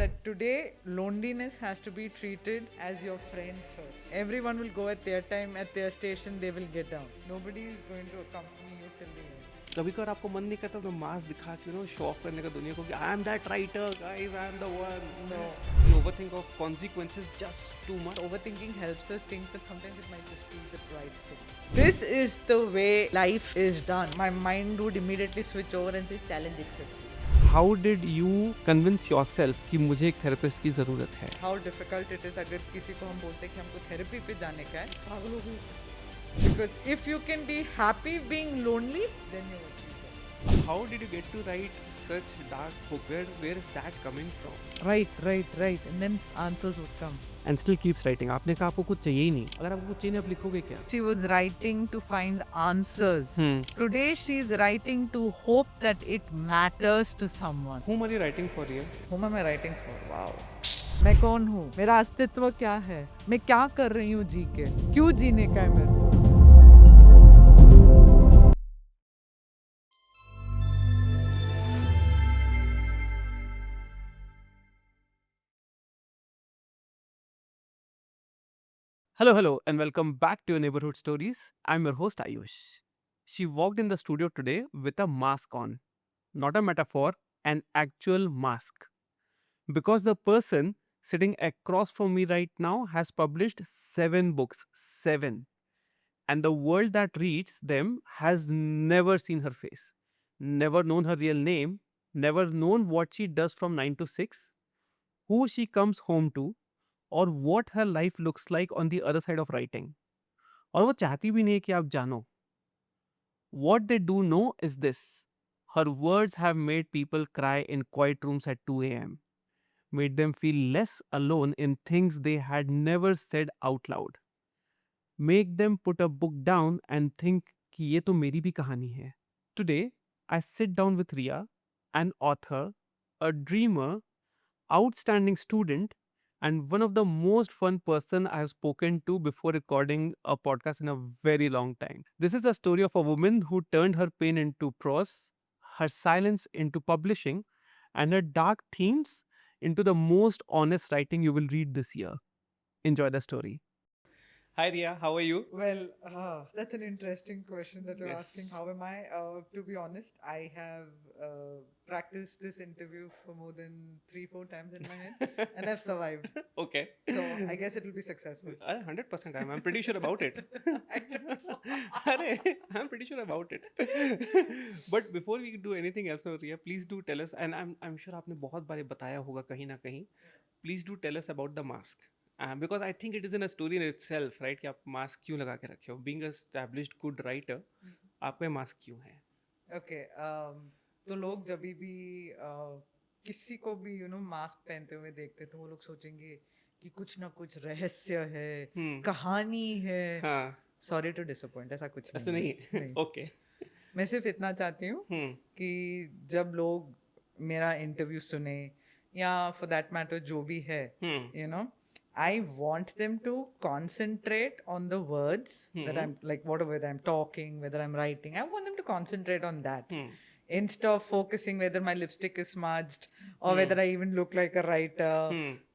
that today loneliness has to be treated as your friend first. Everyone will go at their time, at their station, they will get down. Nobody is going to accompany you till the end. कभी कभार आपको मन नहीं करता तो मास दिखा के show off करने का दुनिया को कि I am that writer guys I am the one. No. You overthink of consequences just too much. Overthinking helps us think that sometimes it might just be the right thing. This is the way life is done. My mind would immediately switch over and say challenge accepted. How did you convince yourself कि मुझे एक therapist की ज़रूरत है? How difficult it is अगर किसी को हम बोलते हैं कि हमको थेरेपी पे जाने का है, पागलों को. Because if you can be happy being lonely, then you achieve it. How did you get to write such dark book? Where is that coming from? Right. And then answers would come. And still keeps writing. आपने कहा आपको कुछ चाहिए ही नहीं. अगर आपको कुछ चाहिए नहीं आप लिखोगे क्या? She was writing to find answers. Today she is writing to hope that it matters to someone. Whom are you writing for here? Whom am I writing for? Wow. मैं कौन हूँ? मेरा अस्तित्व क्या है? मैं क्या कर रही हूँ जी के? क्यों जीने का है मेरे को? Hello, and welcome back to your Neighborhood Stories. I'm your host Ayush. She walked in the studio today with a mask on. Not a metaphor, an actual mask. Because the person sitting across from me right now has published 7 books. 7. And the world that reads them has never seen her face, never known her real name, never known what she does from 9 to 6, who she comes home to, or what her life looks like on the other side of writing. और वो चाहती भी नहीं है कि आप जानो. What they do know is this. Her words have made people cry in quiet rooms at 2 a.m. Made them feel less alone in things they had never said out loud. Make them put a book down and think कि ये तो मेरी भी कहानी है. Today, I sit down with Ria, an author, a dreamer, outstanding student, and one of the most fun person I have spoken to before recording a podcast in a very long time. This is a story of a woman who turned her pain into prose, her silence into publishing, and her dark themes into the most honest writing you will read this year. Enjoy the story. Hi Ria, how are you? Well, that's an interesting question that you're Yes. asking. How am I? To be honest, I have practiced this interview for more than 3-4 times in my head, and I've survived. Okay. So I guess it will be successful. 100% I'm pretty sure about it. I don't know. Arey, I'm pretty sure about it. But before we do anything else, no, Ria, please do tell us, and I'm sure आपने बहुत बार बताया होगा कहीं ना कहीं. Please do tell us about the mask. Because I think it is in a story in itself, right? कि आप mask क्यों लगा के रखे हो? Being a established good writer, आपको मास्क क्यों है? Okay. तो लोग जब भी किसी को भी मास्क पहनते हुए देखते तो वो लोग सोचेंगे कि कुछ ना कुछ रहस्य है, कहानी है. हाँ. सॉरी टू डिसअपॉइंट, ऐसा कुछ ऐसा नहीं है. ओके. मैं सिर्फ इतना चाहती हूँ कि जब लोग मेरा इंटरव्यू सुने या फॉर दैट मैटर जो भी है, I want them to concentrate on the words that I'm like, whatever I'm talking, whether I'm writing, I want them to concentrate on that. Instead of focusing whether my lipstick is smudged or whether I even look like a writer.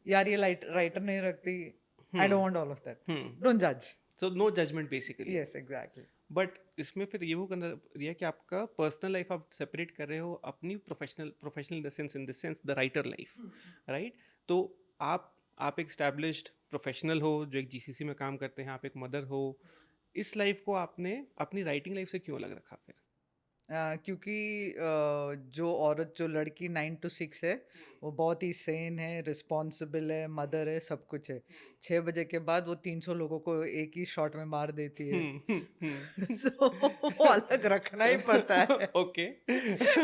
यार ये writer नहीं रखती. I don't want all of that. Don't judge. So no judgment basically. Yes, exactly. But इसमें फिर ये वो करना रिया कि आपका पर्सनल लाइफ आप सेपरेट कर रहे हो अपनी professional in the sense the writer life, right? तो आप एक स्टैब्लिश्ड प्रोफेशनल हो जो एक जीसीसी में काम करते हैं, आप एक मदर हो. इस लाइफ को आपने अपनी राइटिंग लाइफ से क्यों अलग रखा फिर? क्योंकि जो लड़की 9 to 6 है वो बहुत ही सेन है, रिस्पॉन्सिबल है, मदर है, सब कुछ है. 6 बजे के बाद वो 300 लोगों को एक ही शॉट में मार देती है. So, वो अलग रखना ही पड़ता है. ओके.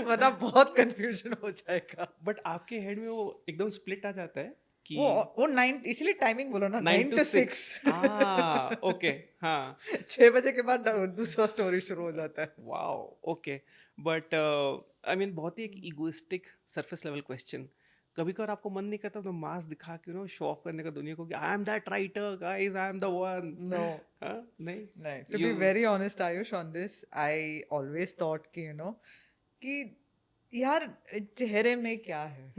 वरना बहुत कंफ्यूजन हो जाएगा. बट आपके हेड में वो एकदम स्प्लिट आ जाता है कि वो 9, इसलिए टाइमिंग बोलो ना, 9 to 6. ओके. हाँ. 6 बजे के बाद दूसरा स्टोरी शुरू हो जाता है. Wow. Okay. But I mean बहुत ही एक इगोइस्टिक सरफेस लेवल क्वेश्चन. कभी कभार आपको मन नहीं करता तो मास्क दिखा के शो ऑफ करने का दुनिया को कि I am that writer guys, I am the one? No. नहीं. To be very honest, Ayush, on this, I always thought कि कि यार चेहरे में क्या है.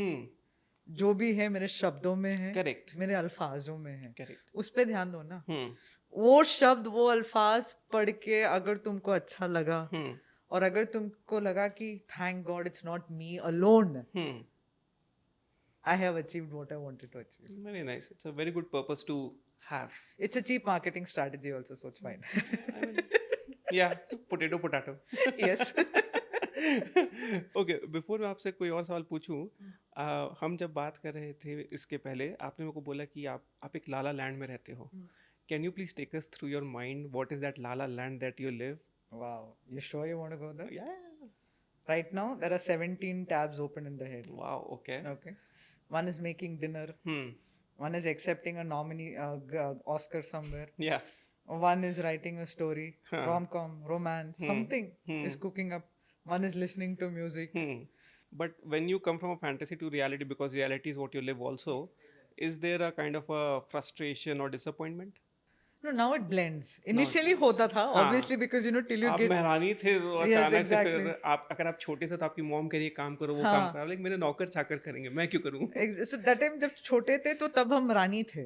जो भी है मेरे शब्दों में है, करेक्ट मेरे अल्फाजों में है, करेक्ट उस पे ध्यान दो ना। हम्म वो शब्द, वो अल्फाज पढ़ के अगर तुमको अच्छा लगा, हम्म और अगर तुमको लगा कि thank God it's not me alone, hmm I have achieved what I wanted to achieve. Very nice it's a very good purpose to have It's a cheap marketing strategy also, so it's fine. I mean, yeah, potato. Yes. Okay before मैं आपसे कोई और सवाल पूछूं हम जब बात कर रहे थे इसके पहले आपने मेरे को बोला कि आप एक लाला लैंड में रहते हो can you please take us through your mind what is that la la land that you live Wow. You sure you want to go there? या Right now, there are 17 tabs open in the head. Wow okay Okay. One is making dinner. Hmm One is accepting a nominee Oscar somewhere. या One is writing a story, Huh. rom-com, romance, something is cooking up. One is listening to music. But when you come from a fantasy to reality, because reality is what you live also, is there a kind of a frustration or disappointment? No, now it blends. Initially होता था, obviously, because till you आप get. मेहरानी थे तो Yes, अचानक से exactly. फिर आप अगर आप छोटे थे तो आपकी मॉम कह रही है काम करो वो हाँ. काम करो लाइक मेरे नौकर चाकर करेंगे मैं क्यों करूँ So that time जब छोटे थे तो तब हम रानी थे.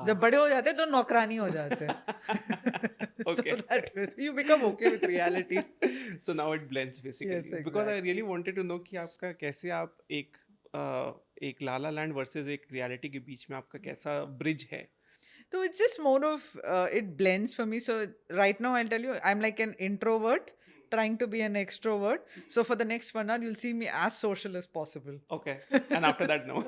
जब बड़े हो जाते तो नौकरानी हो जाते. Okay. So that was, you become okay with reality. so now it blends basically Yes, because I really wanted to know कि आपका कैसे आप एक लाला लैंड वर्सेस एक रियलिटी के बीच में आपका कैसा ब्रिज है So it's just more of it blends for me. So right now I'll tell you, I'm like an introvert trying to be an extrovert. So for the next 1 hour, you'll see me as social as possible. okay and after that no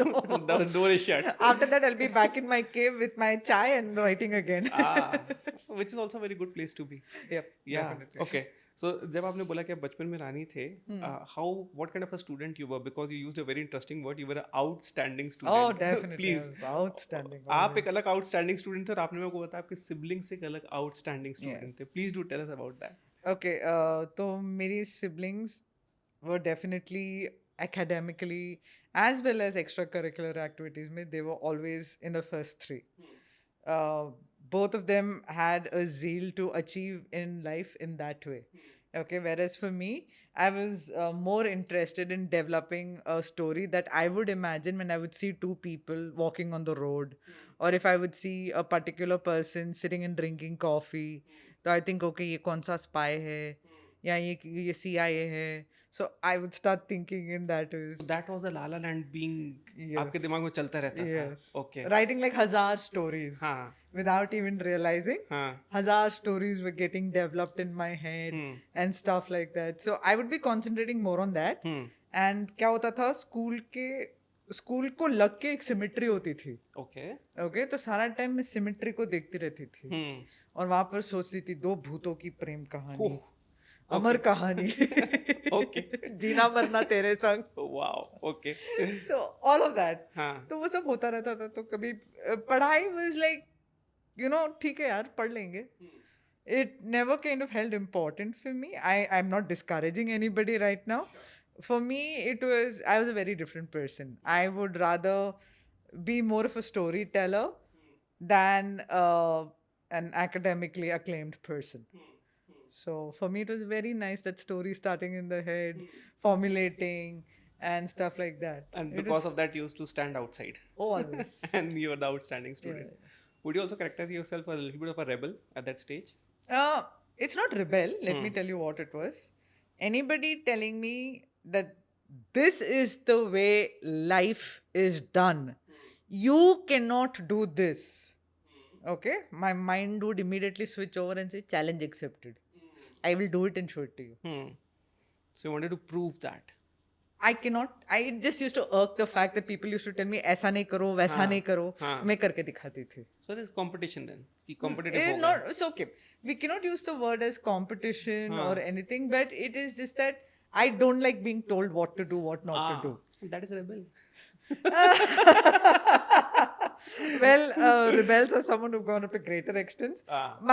the door is shut After that, I'll be back in my cave with my chai and writing again. which is also a very good place to be Yep. yeah Definitely. okay so जब आपने बोला कि आप बचपन में रानी थे how what kind of a student you were because you used a very interesting word you were an outstanding student Oh, definitely. please I was outstanding. आप एक अलग outstanding student थे और आपने मेरे को बताया आपके siblings एक अलग outstanding student थे please do tell us about that Okay. तो मेरी siblings were definitely academically as well as extracurricular activities में they were always in the first three. Both of them had a zeal to achieve in life in that way. Okay, whereas for me, I was more interested in developing a story that I would imagine when I would see two people walking on the road, or if I would see a particular person sitting and drinking coffee. So I think, okay, ये कौन सा spy है, या ये CIA है. So I would start thinking in that way. that was the Lala Land being Yes. आपके दिमाग में चलता रहता Yes. था okay Writing like hazar stories. हाँ Without even realizing. हाँ Hazar stories were getting developed in my head and stuff like that. So I would be concentrating more on that. And क्या होता था स्कूल को लग के एक सिमेट्री होती थी. okay ओके तो सारा टाइम मैं सिमेट्री को देखती रहती थी और वहां पर सोचती थी दो भूतों की प्रेम कहानी, अमर कहानी, okay जीना मरना तेरे संग. wow okay So all of that. हाँ तो वो सब होता रहता था. तो कभी पढ़ाई वाज लाइक ठीक है यार पढ़ लेंगे. It never kind of held important for me. I'm not discouraging anybody right now. For me, I was a very different person. I would rather be more of a storyteller than an academically acclaimed person. So for me, it was very nice that story starting in the head, formulating and stuff like that. and because of that you used to stand outside Always. and you were the outstanding student would you also characterize yourself as a little bit of a rebel at that stage It's not rebel. Let me tell you what it was. Anybody telling me that this is the way life is done, you cannot do this. Okay, my mind would immediately switch over and say, challenge accepted. I will do it and show it to you. so you wanted to prove that I cannot. I just used to irk the fact that people used to tell me, ऐसा नहीं करो, वैसा नहीं करो. मैं करके दिखाती थी. so there's competition then कि competitive हो Not, it's okay. We cannot use the word as competition or anything, but it is just that I don't like being told what to do, what not to do. that is rebel Well, rebels are someone who've gone up to greater extents.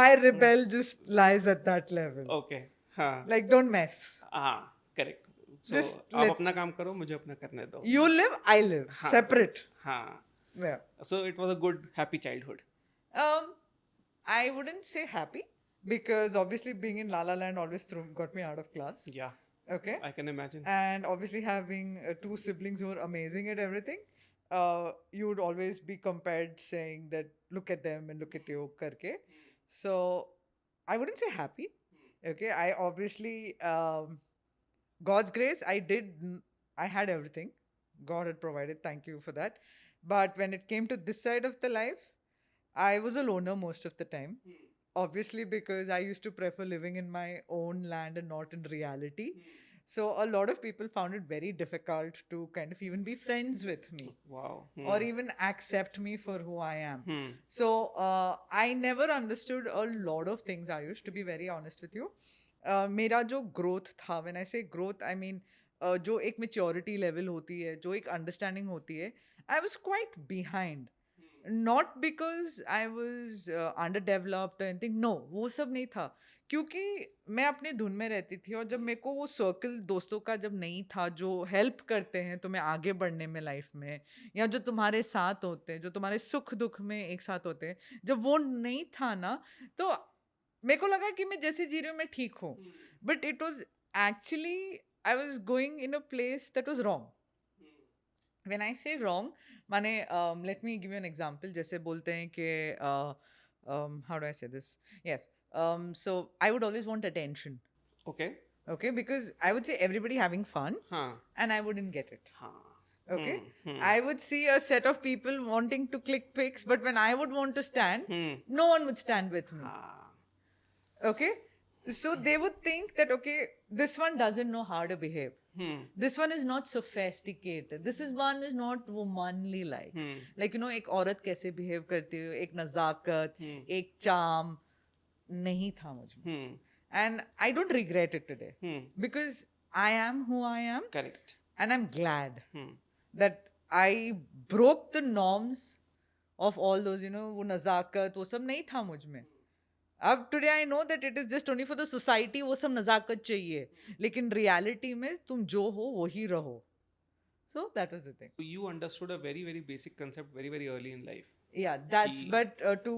My rebel just lies at that level. okay हाँ Like, don't mess. correct so Just आप अपना काम करो मुझे अपना करने दो You live, I live. Separate. हाँ Yeah. so it was a good happy childhood I wouldn't say happy because obviously being in La La Land always got me out of class. yeah Okay. I can imagine And obviously having two siblings who are amazing at everything, you would always be compared saying that look at them and look at you karke. So I wouldn't say happy. Okay, I obviously God's grace, I had everything. God had provided. Thank you for that. But when it came to this side of the life, I was a loner most of the time. Obviously, because I used to prefer living in my own land and not in reality. So a lot of people found it very difficult to kind of even be friends with me Wow. or even accept me for who I am. So I never understood a lot of things, Ayush, to be very honest with you. मेरा जो growth था, when I से growth I mean जो एक maturity level होती है, जो एक अंडरस्टैंडिंग होती है, I was quite behind. Not because I was underdeveloped anything, no, वो सब नहीं था. क्योंकि मैं अपने धुन में रहती थी और जब मेरे को वो सर्कल दोस्तों का जब नहीं था जो हेल्प करते हैं तुम्हें आगे बढ़ने में लाइफ में, या जो तुम्हारे साथ होते हैं, जो तुम्हारे सुख दुख में एक साथ होते हैं, जब वो नहीं था ना, तो मेरे को लगा कि मैं जैसे जी रही हूँ मैं ठीक हूँ. But it was actually I was going in a place that was wrong. When I say wrong, माने let me give you an example. जैसे बोलते हैं कि how do I say this? Yes. So I would always want attention. Okay. Okay, because I would say everybody having fun, and I wouldn't get it. Okay, I would see a set of people wanting to click pics, but when I would want to stand, no one would stand with me. Okay, so they would think that okay, this one doesn't know how to behave. This one is not sophisticated. This is one is not womanly like. Like you know, एक औरत कैसे behave करती है, एक नजाकत, एक charm नहीं था मुझे. And I don't regret it today because I am who I am. Correct. And I'm glad that I broke the norms of all those, you know, वो नजाकत वो सब नहीं था मुझ में. अब today I know that it is just only for the society, वो सब नजाकत चाहिए, लेकिन रियलिटी में तुम जो हो वही रहो. So that was the thing. You understood a very, very basic concept very, very early in life. Yeah, that's but to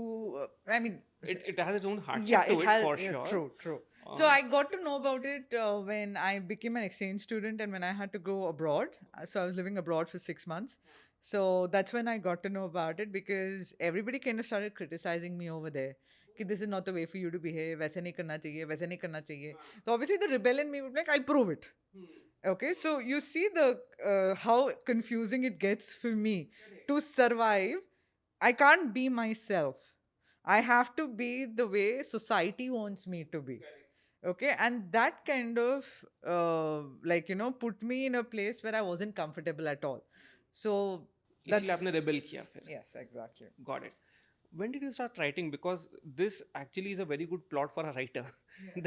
I mean It has its own hardship yeah, to it it has for sure. true. So I got to know about it when I became an exchange student and when I had to go abroad. So I was living abroad for 6 months. So that's when I got to know about it because everybody kind of started criticizing me over there. Ki this is not the way for you to behave. वैसे नहीं करना चाहिए, वैसे नहीं करना चाहिए. So obviously the rebel in me would be like, I'll prove it. Okay, so you see the how confusing it gets for me to survive. I can't be myself. I have to be the way society wants me to be. Okay, and that kind of like you know put me in a place where I wasn't comfortable at all. So इसलिए आपने rebel किया फिर. yes, exactly. Got it. When did you start writing? Because this actually is a very good plot for a writer.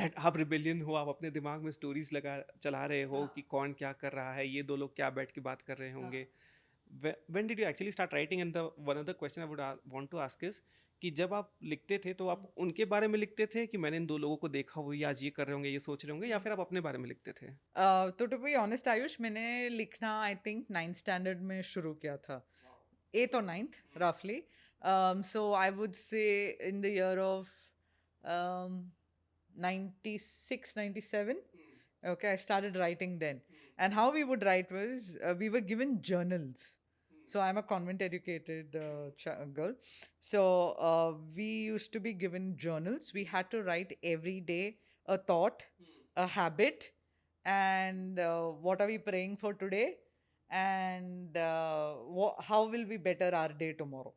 That आप rebellion हो, आप अपने दिमाग में stories चला रहे हो कि कौन क्या कर रहा है, ये दो लोग क्या बैठ के बात कर रहे होंगे. When did you actually start writing? And the one other question I would want to ask is कि जब आप लिखते थे तो आप उनके बारे में लिखते थे कि मैंने इन दो लोगों को देखा हुआ, आज ये कर रहे होंगे, ये सोच रहे होंगे, या फिर आप अपने बारे में लिखते थे? तो टू बी ऑनेस्ट आयुष, मैंने लिखना आई थिंक 9th स्टैंडर्ड में शुरू किया था. 8th or 9th roughly. So I would say in the year of 96, 97. Okay, I started writing then. And how we would write was we were given journals. So I'm a convent educated girl. So we used to be given journals. We had to write every day a thought, a habit, and what are we praying for today, and how will we better our day tomorrow.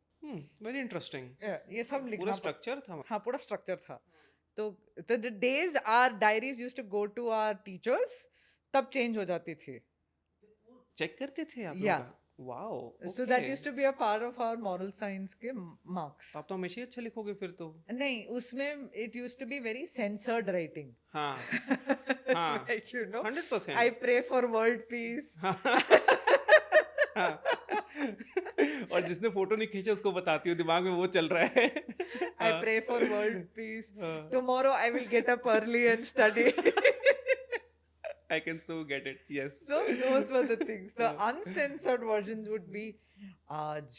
Very interesting. ये सब लिखना पूरा structure था. हाँ, पूरा structure था. तो the days our diaries used to go to our teachers, तब चेंज हो जाती थी. चेक करते थे आप? Yeah. Wow. So that used to be a part of our moral science के marks. आप तो हमेशा ही अच्छा लिखोगे फिर तो. नहीं, उसमें it used to be very censored writing. हाँ. हाँ. Like, you know, 100%. I pray for world peace. और जिसने फोटो नहीं खींचे उसको बताती हूँ दिमाग में वो चल रहा है. I pray for world peace. Tomorrow I will get up early and study. I can so get it. Yes. So those were the things. The uncensored versions would be आज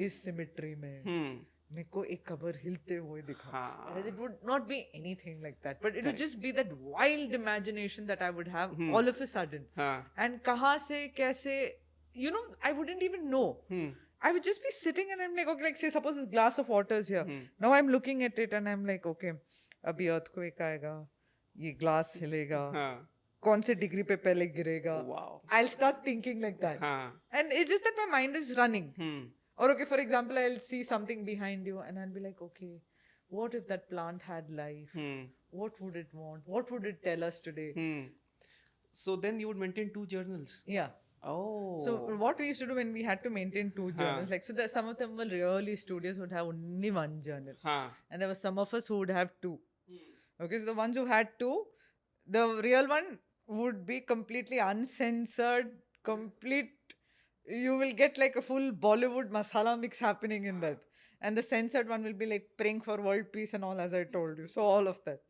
इस सिमेट्री में मेरे को एक कबर हिलते हुए दिखा. It would not be anything like that, but it would just be that wild imagination that I would have all of a sudden. And कहाँ से कैसे I wouldn't even know. I would just be sitting and I'm like, okay, like say suppose this glass of water is here. Hmm. Now I'm looking at it and I'm like, okay, अभी earthquake आएगा, ये glass हिलेगा, हाँ. कौन से degree पे पहले गिरेगा. Wow. I'll start thinking like that. हाँ. And it's just that my mind is running. Hmm. Or okay, for example, I'll see something behind you and I'll be like, okay, what if that plant had life? Hmm. What would it want? What would it tell us today? Hmm. So then you would maintain 2 journals. Yeah. Oh. So what we used to do when we had to maintain 2 journals, like so some of them were really studious would have only 1 journal. हाँ. And there were some of us who would have 2. Okay, so the ones who had 2, the real one would be completely uncensored, complete. You will get like a full Bollywood masala mix happening in that. And the censored one will be like praying for world peace and all, as I told you. So all of that.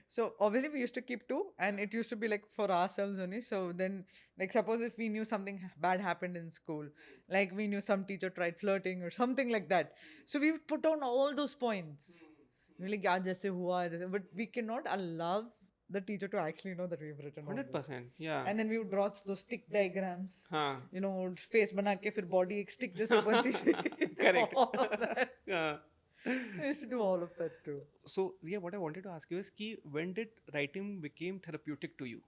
So obviously we used to keep 2 and it used to be like for ourselves only. So then like suppose if we knew something bad happened in school, like we knew some teacher tried flirting or something like that. So we would put down all those points. We're like, "Yeah, jaise hua, jaise," but we cannot allow the teacher to actually know that we've written all this. 100%. Yeah. And then we would draw those stick diagrams. हाँ. Face बना के फिर body एक stick जैसे बनती थी. Correct. All of that. Yeah. I used to do all of that too. So yeah, what I wanted to ask you is कि when did writing became therapeutic to you?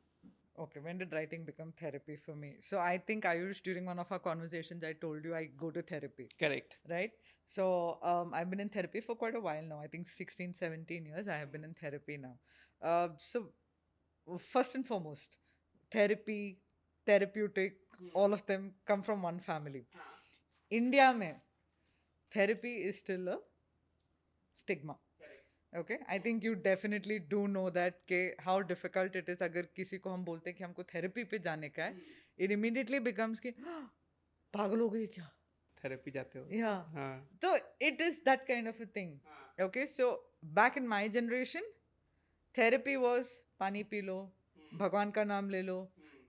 Okay, when did writing become therapy for me? So I think Ayush, during one of our conversations, I told you I go to therapy, Correct. right? So I've been in therapy for quite a while now. I think 16, 17 years I have been in therapy now. So first and foremost, therapy, therapeutic, all of them come from one family. India mein, therapy is still a stigma. Okay, I think you definitely do know that के how difficult it is अगर किसी को हम बोलते हैं कि हमको therapy पे जाने का है, it immediately becomes कि पागल हो गई क्या? Therapy जाते हो? Yeah. हाँ. So it is that kind of a thing. Okay, so back in my generation, therapy was पानी पी लो, भगवान का नाम ले लो,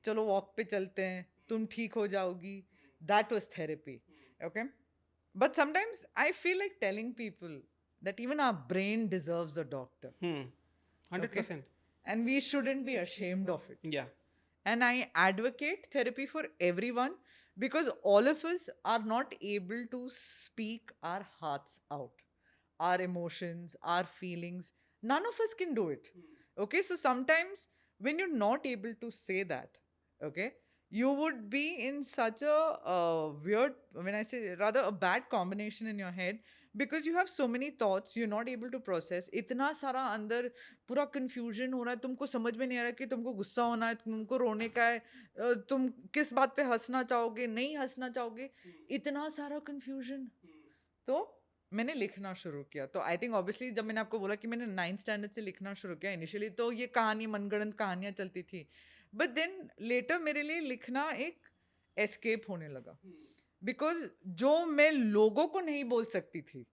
चलो walk पे चलते हैं, तुम ठीक हो जाओगी. That was therapy. Okay, but sometimes I feel like telling people that even our brain deserves a doctor. 100%. And we shouldn't be ashamed of it. Yeah. And I advocate therapy for everyone because all of us are not able to speak our hearts out, our emotions, our feelings. None of us can do it. Okay, so sometimes when you're not able to say that, okay, you would be in such a weird, when I say rather a bad combination in your head because you have so many thoughts, you're not able to process. इतना सारा अंदर पूरा confusion हो रहा है, तुमको समझ में नहीं आ रहा कि तुमको गुस्सा होना है, तुमको रोने का है, तुम किस बात पे हंसना चाहोगे, नहीं हंसना चाहोगे, इतना सारा confusion. तो मैंने लिखना शुरू किया. तो आई थिंक ऑब्वियसली जब मैंने आपको बोला कि मैंने 9th स्टैंडर्ड से लिखना शुरू किया, इनिशियली तो ये कहानी मनगढ़ंत कहानियाँ चलती थी, बट देन लेटर मेरे लिए लिखना एक एस्केप होने लगा बिकॉज जो मैं लोगों को नहीं बोल सकती थी,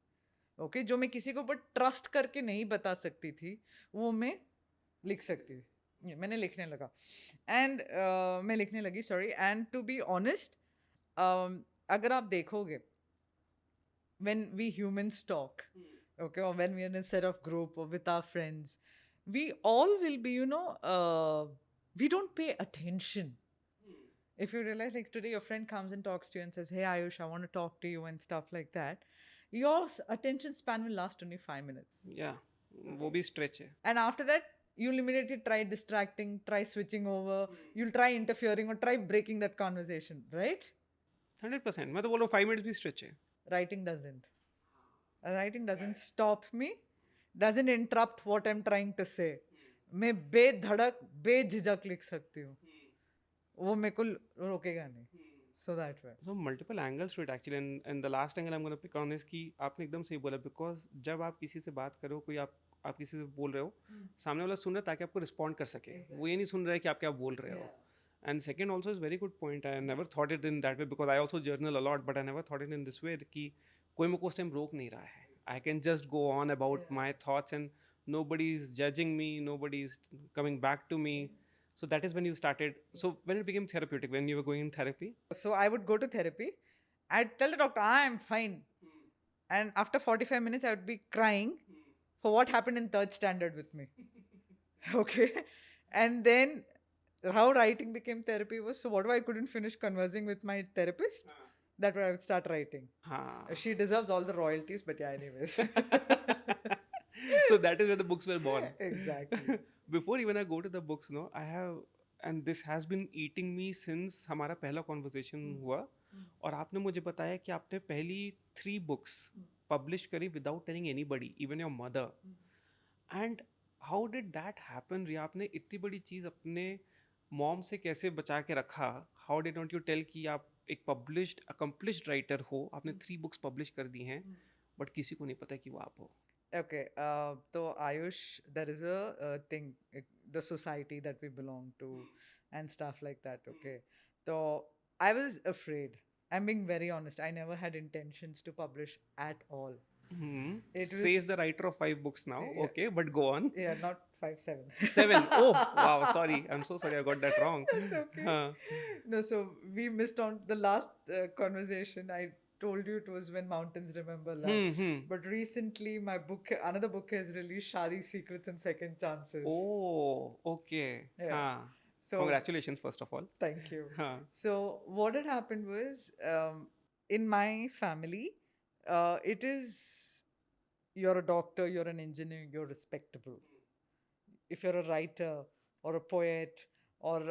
ओके, जो मैं किसी के ऊपर ट्रस्ट करके नहीं बता सकती थी, वो मैं लिख सकती थी. मैंने लिखने लगा एंड मैं लिखने लगी, sorry. And to be honest, अगर आप देखोगे when we humans talk, okay, or when we're in a set of group or with our friends, we all will be, we don't pay attention. If you realize, like today your friend comes and talks to you and says, hey Ayush, I want to talk to you and stuff like that, your attention span will last only 5 minutes. Yeah, वो भी stretch है. And after that, you'll immediately try distracting, try switching over, you'll try interfering or try breaking that conversation, right? 100%. मैं तो बोल रहा हूँ 5 minutes भी stretch है. Writing doesn't. Writing doesn't stop me, doesn't interrupt what I'm trying to say. मैं बेधड़क बेझिझक लिख सकती हूँ, वो मेरे को रोकेगा नहीं. So that way. So multiple angles to it actually, and the last angle I'm going to pick on is कि आपने एकदम सही बोला, because जब आप किसी से बात करो, कोई आप किसी से बोल रहे हो, सामने वाला सुन रहा है ताकि आपको रिस्पॉन्ड कर सके, वो ये नहीं सुन रहा है कि आप क्या बोल रहे हो. And second also is very good point. I never thought it in that way because I also journal a lot, but I never thought it in this way कि कोई मेरे को उस टाइम रोक नहीं रहा है. I can just go on about my thoughts and nobody is judging me, nobody is coming back to me. So that is when you started. So when it became therapeutic, when you were going in therapy? So I would go to therapy. I'd tell the doctor, I am fine. And after 45 minutes, I would be crying for what happened in 3rd standard with me. Okay. And then how writing became therapy was, so whatever I couldn't finish conversing with my therapist, that way I would start writing. हाँ. She deserves all the royalties, but yeah, anyways. So that is where the books were born. Exactly. Before even I go to the books, no, I have, and this has been eating me since हमारा पहला conversation हुआ, और आपने मुझे बताया कि आपने पहली 3 books publish करी without telling anybody, even your mother. And how did that happen? रिया, आपने इतनी बड़ी चीज़ अपने मॉम से कैसे बचा के रखा? How did not you tell कि आप एक published accomplished writer हो, आपने 3 books publish कर दी हैं, but किसी को नहीं पता कि वो आप हो. Okay, so Ayush, there is a thing, the society that we belong to and stuff like that. Okay, so I was afraid. I'm being very honest. I never had intentions to publish at all. It was, Says the writer of 5 books now. Yeah. Okay, but go on. yeah, not 5, 7. 7. Oh, wow. Sorry. I'm so sorry. I got that wrong. That's okay. Huh. No, so we missed on the last conversation. I told you it was When Mountains Remember Love. But recently, my book, another book has released, Shadi Secrets and Second Chances. Oh, okay. Yeah. Huh. So Congratulations, first of all. thank you. Huh. So what had happened was, in my family, it is, you're a doctor, you're an engineer, you're respectable. If you're a writer or a poet or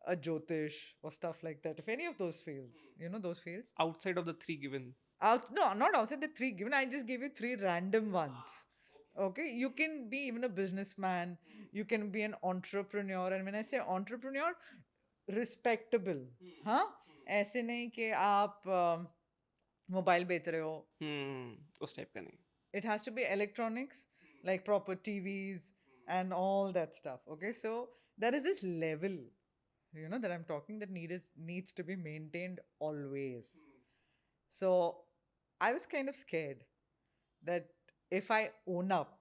a Jyotish or stuff like that, if any of those fields, you know those fields? Outside of the 3 given. No, not outside the 3 given. I just gave you 3 random ones. Okay, you can be even a businessman, you can be an entrepreneur, and when I say entrepreneur, respectable. हाँ, ऐसे नहीं कि आप mobile बेच रहे हो. उस type का नहीं. It has to be electronics, like proper TVs and all that stuff. Okay, so there is this level, you know, that I'm talking that needs to be maintained always. So I was kind of scared that if I own up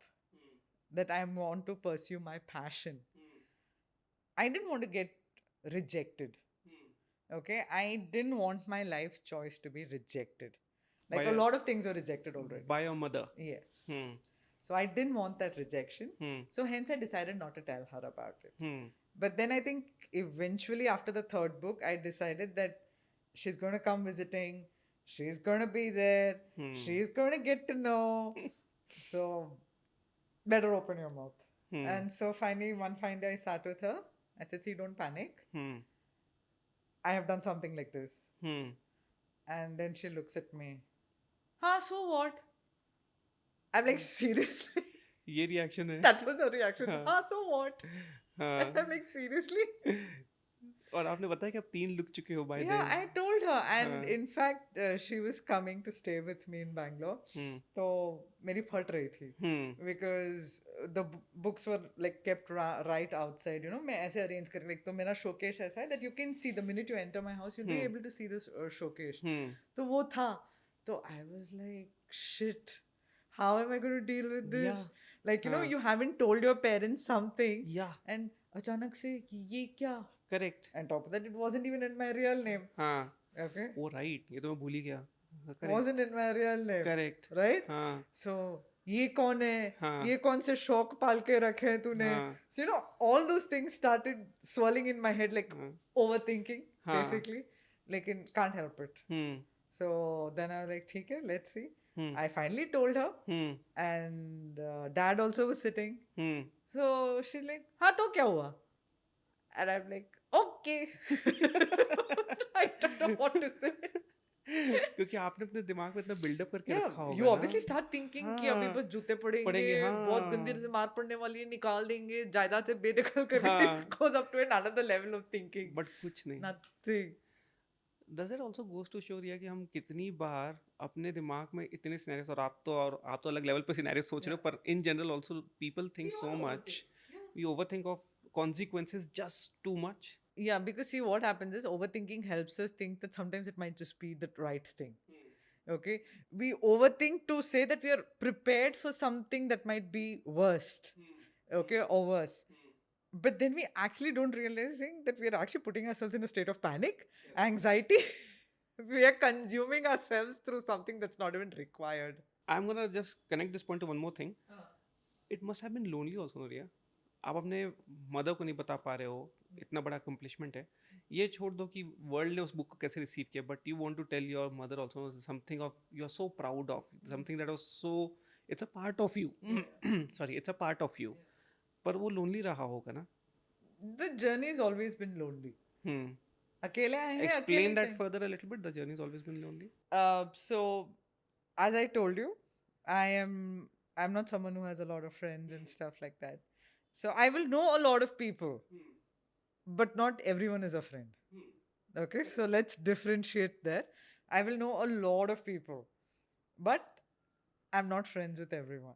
that I want to pursue my passion, I didn't want to get rejected. Okay, I didn't want my life's choice to be rejected. Like By a a- lot of things were rejected already. By your mother. Yes. So I didn't want that rejection. So hence I decided not to tell her about it. But then I think eventually after the 3rd book, I decided that she's going to come visiting. She's going to be there. She's going to get to know. So better open your mouth. And so finally, one fine day I sat with her. I said, see, don't panic. I have done something like this. And then she looks at me. Huh, so what? I'm like, seriously? ये reaction है. That was the reaction. Huh, so what? हाँ. And I'm like, seriously? और आपने बताया कि आप 3 लिख चुके हो by Yeah, then. I told her. And in fact, she was coming to stay with me in Bangalore. So मेरी फट रही थी. Because the books were like kept right outside. You know, मैं ऐसे arrange करके like तो मेरा showcase ऐसा है that you can see the minute you enter my house, you'll be able to see this showcase. तो वो था. So I was like, shit. How am I going to deal with this? Yeah. Like, you know, you haven't told your parents something. Yeah. And अचानक से ये क्या? Correct. And top of that, it wasn't even in my real name. हाँ. Okay. Oh right. ये तो मैं भूल ही गया. Correct. Wasn't in my real name. Correct. Right? हाँ. So ये कौन है? हाँ. ये कौन से शौक पाल के रखे हैं तूने? हाँ. So you know, all those things started swirling in my head, like overthinking, हाँ. basically. Like, can't help it. So then I was like, ठीक है, let's see. I finally told her, and dad also was sitting. So she's like, हाँ तो क्या हुआ? And I'm like, okay. I don't know what to say. क्योंकि आपने अपने दिमाग में इतना बिल्डअप करके रखा होगा You ना. obviously start thinking कि अभी बस जूते पड़ेंगे, बहुत गंदी से मार पड़ने वाली है, निकाल देंगे, जायदाद से बेदखल करके. Goes up to another level of thinking. But कुछ नहीं. Nothing. Does it also goes to show रिया कि हम कितनी बार अपने दिमाग में इतने सिनेरियोस, और आप तो अलग लेवल पे सिनेरियोस सोच रहे हो, पर in general also people think so much. We overthink of consequences just too much. Yeah, because see what happens is overthinking helps us think that sometimes it might just be the right thing. Okay, we overthink to say that we are prepared for something that might be worst. Okay, or worse. But then we actually don't realizing that we are actually putting ourselves in a state of panic, anxiety. We are consuming ourselves through something that's not even required. I'm gonna just connect this point to one more thing. It must have been lonely also, no, Riya? आप अपने mother को नहीं बता पा रहे हो, इतना बड़ा अकम्पलिशमेंट है. ये छोड़ दो कि वर्ल्ड ने उस बुक को कैसे रिसीव किया, but you want to tell your mother also something of you are so proud of, something that was so, it's a part of you. Sorry, it's a part of you. पर वो lonely रहा होगा ना. The journey has always been lonely. Hmm. अकेले आएंगे, अकेले Explain that जाएंगे. further a little bit. The journey has always been lonely. So, as I told you, I'm not someone who has a lot of friends and stuff like that. So I will know a lot of people, but not everyone is a friend. Okay, so let's differentiate there. I will know a lot of people, but I'm not friends with everyone.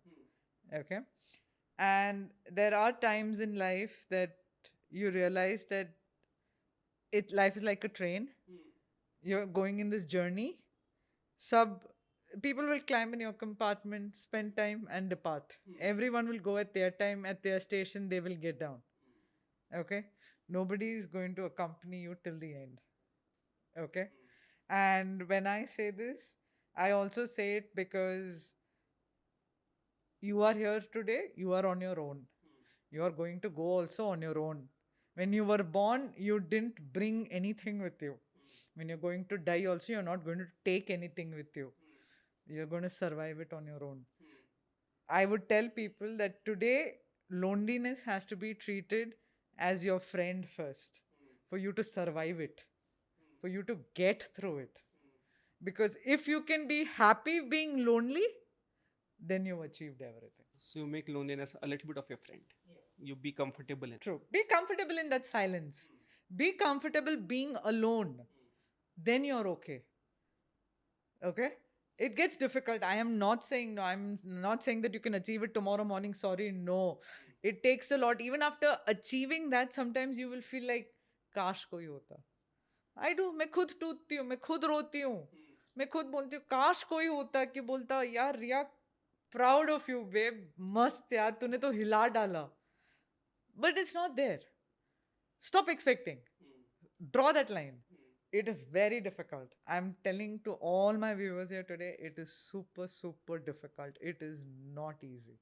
Okay, and there are times in life that you realize that life is like a train. You're going in this journey. Sub People will climb in your compartment, spend time, and depart. Everyone will go at their time, at their station. They will get down. Okay, nobody is going to accompany you till the end. Okay, and when I say this, I also say it because you are here today. You are on your own. You are going to go also on your own. When you were born, you didn't bring anything with you. When you're going to die also, you're not going to take anything with you. You're going to survive it on your own. I would tell people that today loneliness has to be treated as your friend first, for you to survive it, for you to get through it. Because if you can be happy being lonely, then you've achieved everything. So you make loneliness a little bit of your friend. You be comfortable in. True. Be comfortable in that silence. Be comfortable being alone. Then you're okay. Okay? It gets difficult. I am not saying no. I'm not saying that you can achieve it tomorrow morning. Sorry, no. It takes a lot. Even after achieving that, sometimes you will feel like, काश कोई होता. I do. मैं खुद टूटती हूँ, मैं खुद रोती हूँ, मैं खुद बोलती हूँ काश कोई होता कि बोलता यार रिया प्राउड ऑफ यू बेब, मस्त यार तूने तो हिला डाला. But it's not there. Stop expecting. Draw that line. It is very difficult. I'm telling to all my viewers here today, it is super, super difficult. It is not easy.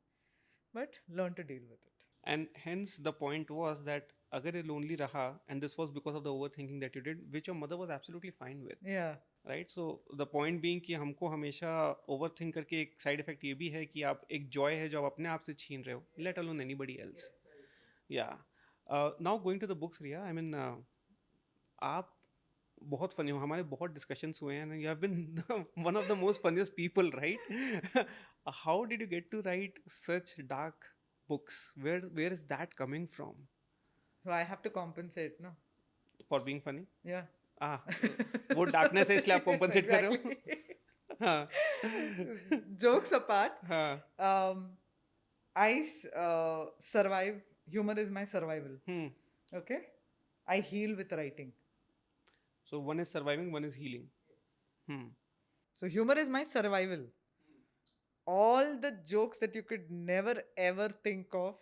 But learn to deal with it. And hence the point was that agar ye lonely raha, and this was because of the overthinking that you did, which your mother was absolutely fine with. Yeah. Right? So the point being कि हमको हमेशा overthink करके एक side effect ये भी है कि आप एक joy है जो आप अपने आप से छीन रहे हो, let alone anybody else. Yeah. Now going to the books, Riya, I mean, आप बहुत फनी हो, हमारे बहुत डिस्कशंस हुए हैं, you have been one of the most funniest people, right? How did you get to write such dark books? Where is that coming from? So I have to compensate, no? For being funny? Yeah. वो darkness है इसलिए आप compensate कर रहे हो? हाँ. Jokes apart, हाँ. I survive. Humor is my survival. Okay? I heal with writing. So one is surviving, one is healing. So humor is my survival. All the jokes that you could never ever think of,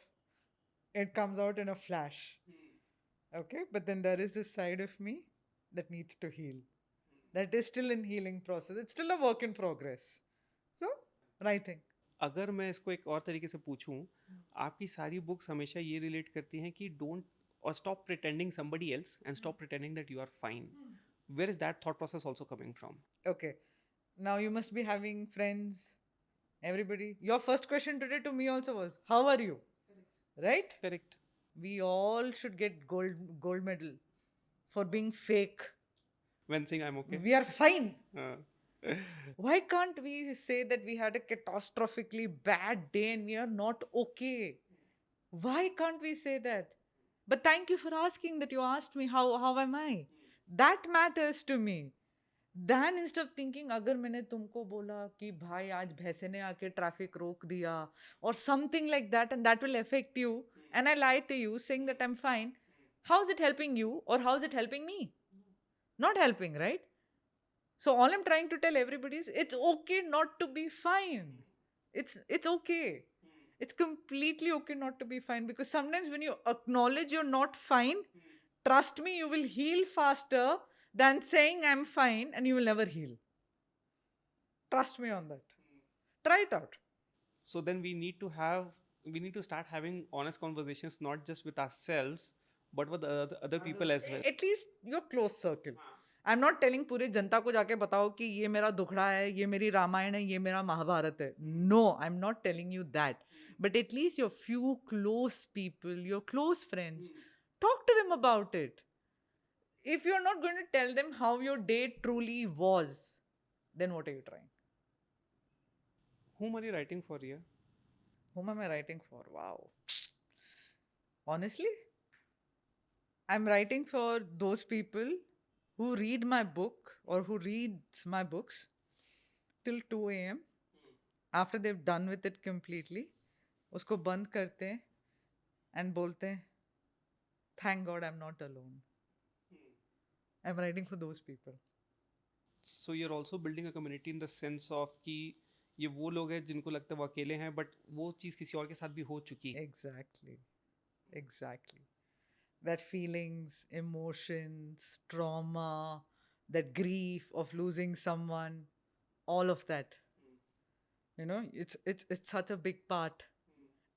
it comes out in a flash. Okay? But then there is this side of me that needs to heal. That is still in healing process. It's still a work in progress. So, writing. अगर मैं इसको एक और तरीके से पूछूं, आपकी सारी बुक्स हमेशा ये रिलेट करती हैं कि don't or stop pretending somebody else and stop pretending that you are fine. Where is that thought process also coming from? Okay. Now you must be having friends, everybody. Your first question today to me also was, how are you? Right? Correct. We all should get gold medal for being fake. When saying I'm okay. We are fine. Why can't we say that we had a catastrophically bad day and we are not okay? Why can't we say that? But thank you for asking that. You asked me how am I? That matters to me. Then instead of thinking अगर मैंने तुमको बोला कि भाई आज भैंसे ने आके ट्रैफिक रोक दिया or something like that, and that will affect you, and I lied to you saying that I'm fine, how is it helping you or how is it helping me? Not helping, right? So all I'm trying to tell everybody is it's okay not to be fine. It's okay. It's completely okay not to be fine, because sometimes when you acknowledge you're not fine, trust me, you will heal faster than saying I'm fine and you will never heal. Trust me on that. Try it out. So then we need to have we need to start having honest conversations, not just with ourselves, but with other people as well. At least your close circle. I'm not telling पूरे जनता को जाके बताओ कि ये मेरा दुखड़ा है, ये मेरी रामायण है, ये मेरा महाभारत है. No, I'm not telling you that. But at least your few close people, your close friends, talk to them about it. If you're not going to tell them how your day truly was, then what are you trying? Whom are you writing for here? Whom am I writing for? Wow. Honestly, I'm writing for those people who read my book or who reads my books till 2 a.m. After they've done with it completely, उसको बंद करते हैं and बोलते हैं, thank God I'm not alone. I'm writing for those people. So you're also building a community in the sense of कि ये वो लोग हैं जिनको लगता है वो अकेले हैं, but वो चीज़ किसी और के साथ भी हो चुकी है. Exactly. Exactly. That feelings, emotions, trauma, that grief of losing someone, all of that. You know, it's such a big part.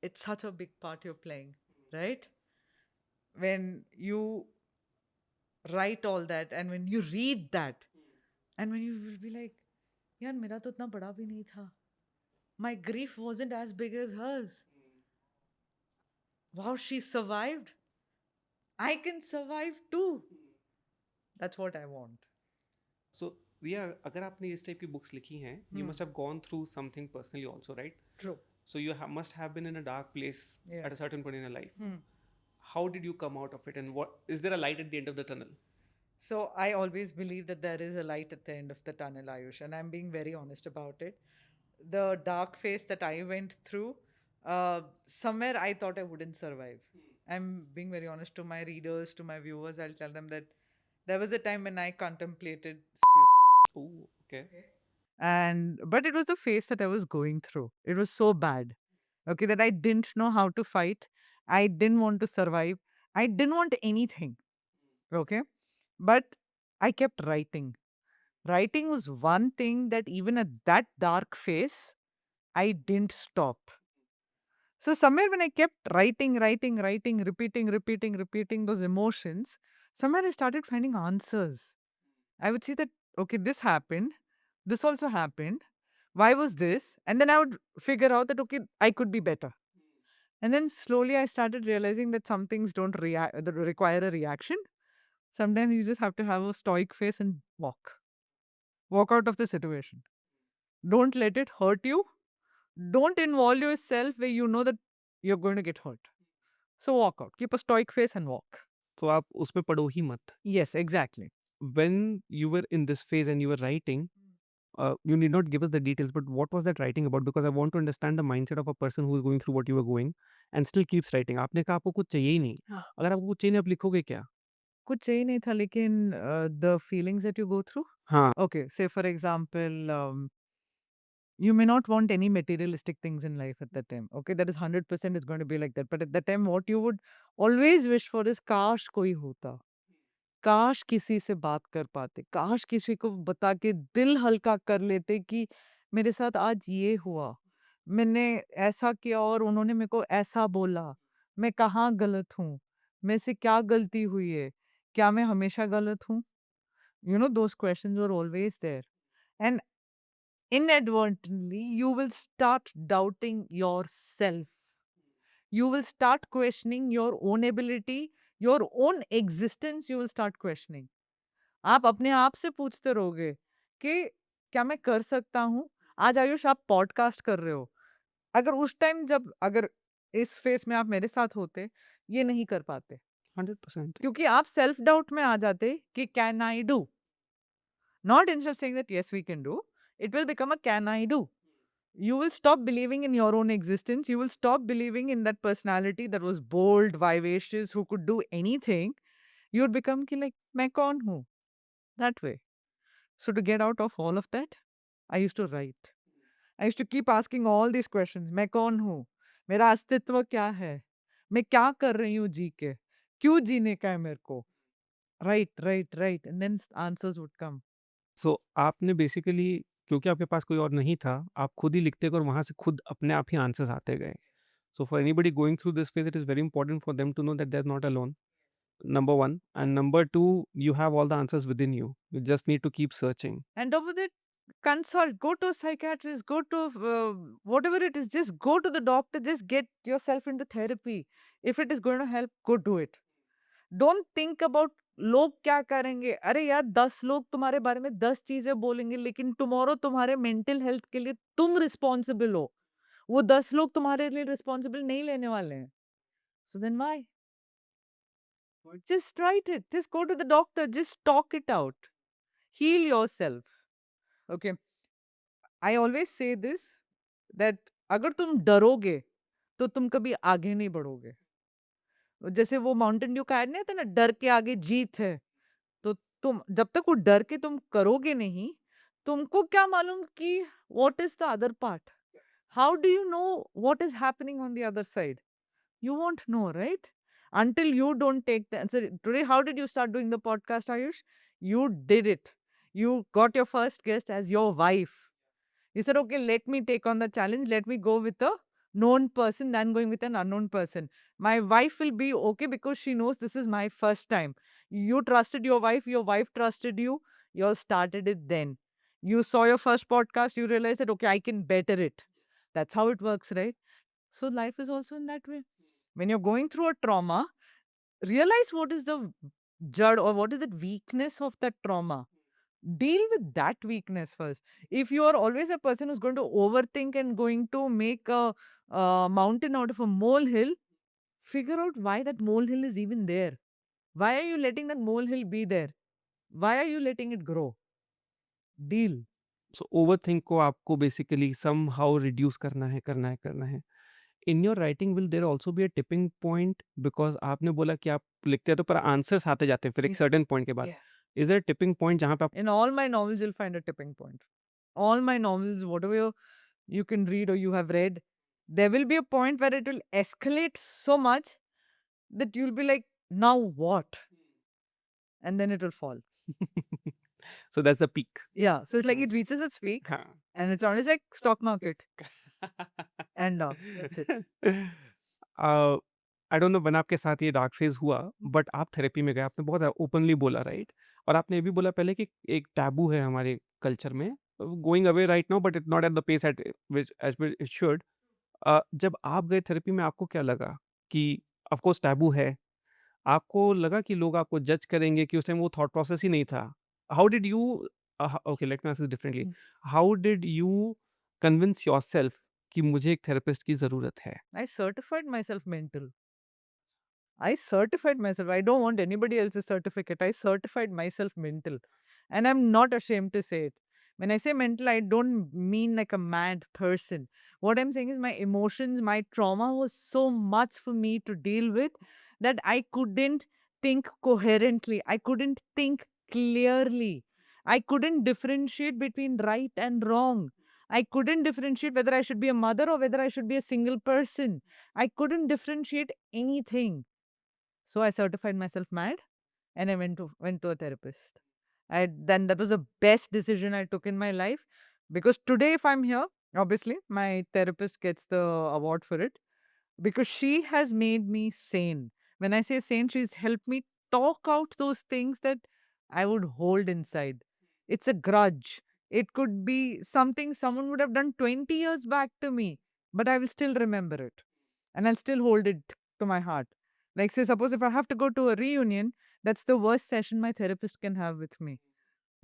It's such a big part you're playing, right? When you write all that and when you read that and when you will be like, यार मेरा तो इतना बड़ा भी नहीं था. My grief wasn't as big as hers. Wow, she survived. I can survive too. That's what I want. So Riya, अगर आपने इस टाइप की बुक्स लिखी हैं, you must have gone through something personally also, right? True. So you must have been in a dark place Yeah. at a certain point in your life. How did you come out of it, and what is there a light at the end of the tunnel? So I always believe that there is a light at the end of the tunnel, Ayush, and I'm being very honest about it. The dark phase that I went through, somewhere I thought I wouldn't survive. I'm being very honest to my readers, to my viewers. I'll tell them that there was a time when I contemplated suicide. Oh, okay. And but it was the phase that I was going through. It was so bad. Okay, that I didn't know how to fight. I didn't want to survive. I didn't want anything. Okay. But I kept writing. Writing was one thing that even at that dark phase, I didn't stop. So somewhere when I kept writing, repeating those emotions, somewhere I started finding answers. I would see that, okay, this happened. This also happened. Why was this? And then I would figure out that, okay, I could be better. And then slowly I started realizing that some things don't that require a reaction. Sometimes you just have to have a stoic face and walk. Walk out of the situation. Don't let it hurt you. Don't involve yourself where you know that you're going to get hurt. So walk out. Keep a stoic face and walk. तो आप उसमें पढ़ो ही मत. Yes, exactly. When you were in this phase and you were writing, you need not give us the details, but what was that writing about? Because I want to understand the mindset of a person who is going through what you were going and still keeps writing. आपने कहा आपको कुछ चाहिए ही नहीं. हाँ. अगर आपको कुछ चाहिए नहीं, आप लिखोगे क्या? कुछ चाहिए नहीं था लेकिन the feelings that you go through. हाँ. Okay, say for example, you may not want any materialistic things in life at that time. Okay, that is 100% is going to be like that. But at that time, what you would always wish for is काश कोई होता. काश किसी से बात कर पाते. काश किसी को बता के दिल हल्का कर लेते कि मेरे साथ आज ये हुआ. मैंने ऐसा किया और उन्होंने मेरे को ऐसा बोला. मैं कहाँ गलत हूँ? मेरे से क्या गलती हुई है? क्या मैं हमेशा गलत हूँ? You know, those questions were always there. And inadvertently, you will start doubting yourself. You will start questioning your own ability, your own existence, you will start questioning. आप अपने आप से पूछते रहोगे कि क्या मैं कर सकता हूँ? आज आयुष आप पॉडकास्ट कर रहे हो. अगर उस टाइम जब अगर इस फेस में आप मेरे साथ होते, ये नहीं कर पाते. 100%. क्योंकि आप सेल्फ डाउट में आ जाते कि can I do? Not instead of saying that yes, we can do, it will become a can I do. You will stop believing in your own existence. You will stop believing in that personality that was bold, vivacious, who could do anything. You would become ki like, मैं कौन हूँ? That way. So to get out of all of that, I used to write. I used to keep asking all these questions. मैं कौन हूँ? मेरा अस्तित्व क्या है? मैं क्या कर रही हूँ जी के? क्यों जीने का है मेरे को? Right. And then answers would come. सो आपने बेसिकली, क्योंकि आपके पास कोई और नहीं था, आप खुद ही लिखते गए और वहाँ से खुद अपने आप ही आंसर्स आते गए. So for anybody going through this phase, it is very important for them to know that they're not alone. Number one. And number two, you have all the answers within you. You just need to keep searching. And top of it, consult, go to a psychiatrist, go to whatever it is, just go to the doctor, just get yourself into therapy. If it is going to help, go do it. Don't think about लोग क्या करेंगे. अरे यार 10 लोग तुम्हारे बारे में 10 चीजें बोलेंगे, लेकिन टुमारो तुम्हारे मेंटल हेल्थ के लिए तुम रिस्पॉन्सिबल हो. वो 10 लोग तुम्हारे लिए रिस्पॉन्सिबल नहीं लेने वाले हैं. So then why? Just write it. Just go to the doctor. Just talk it out. Heal yourself. Okay. I always say this, that अगर तुम डरोगे तो तुम कभी आगे नहीं बढ़ोगे. जैसे वो माउंटेन ड्यू का ऐड नहीं था ना, डर के आगे जीत है. तो तुम जब तक वो डर के तुम करोगे नहीं, तुमको क्या मालूम कि what is the other part? How do you know what is happening on the other side? You won't know, right? Until you don't take the. So today, how did you start doing the podcast, Ayush? You did it. You got your first guest as your wife. You said, okay, let me take on the challenge. Let me go with a known person than going with an unknown person. My wife will be okay because she knows this is my first time. You trusted your wife trusted you. You all started it then. You saw your first podcast, you realized that, okay, I can better it. That's how it works, right? So life is also in that way. When you're going through a trauma, realize what is the jud or what is the weakness of that trauma. Deal with that weakness first. If you are always a person who's going to overthink and going to make a mountain out of a molehill, figure out why that molehill is even there. Why are you letting that molehill be there? Why are you letting it grow? Deal. So overthink को आपको basically somehow reduce करना है. In your writing, will there also be a tipping point? Because आपने बोला कि आप लिखते हैं तो पर answers आते जाते हैं फिर एक Yes. certain point के बाद. Yeah. Is there a tipping point जहाँ पे आप In all my novels, you'll find a tipping point. All my novels, whatever you can read or you have read, there will be a point where it will escalate so much that you'll be like, now what? And then it will fall. So that's the peak. Yeah. So it's like it reaches its peak हाँ. and it's always like stock market. And that's it. I don't know when आपके साथ ये dark phase हुआ but आप therapy में गए आपने बहुत ओपनली बोला राइट और आपने ये भी बोला पहले कि एक टैबू है हमारे कल्चर में going away right now but it not at the pace at which as it should जब आप गए थेरेपी में आपको क्या लगा कि ऑफ कोर्स टैबू है आपको लगा कि लोग आपको जज करेंगे कि उस टाइम वो थॉट प्रोसेस ही नहीं था how did you okay let me ask this differently how did you convince yourself कि मुझे एक थेरेपिस्ट की ज़रूरत है I certified myself mental. I certified myself. I don't want anybody else's certificate. I certified myself mental. And I'm not ashamed to say it. When I say mental, I don't mean like a mad person. What I'm saying is my emotions, my trauma was so much for me to deal with that I couldn't think coherently. I couldn't think clearly. I couldn't differentiate between right and wrong. I couldn't differentiate whether I should be a mother or whether I should be a single person. I couldn't differentiate anything. So I certified myself mad and I went to a therapist. Then that was the best decision I took in my life because today if I'm here, obviously my therapist gets the award for it because she has made me sane. When I say sane, she's helped me talk out those things that I would hold inside. It's a grudge. It could be something someone would have done 20 years back to me, but I will still remember it and I'll still hold it to my heart. Like, say, suppose if I have to go to a reunion, that's the worst session my therapist can have with me.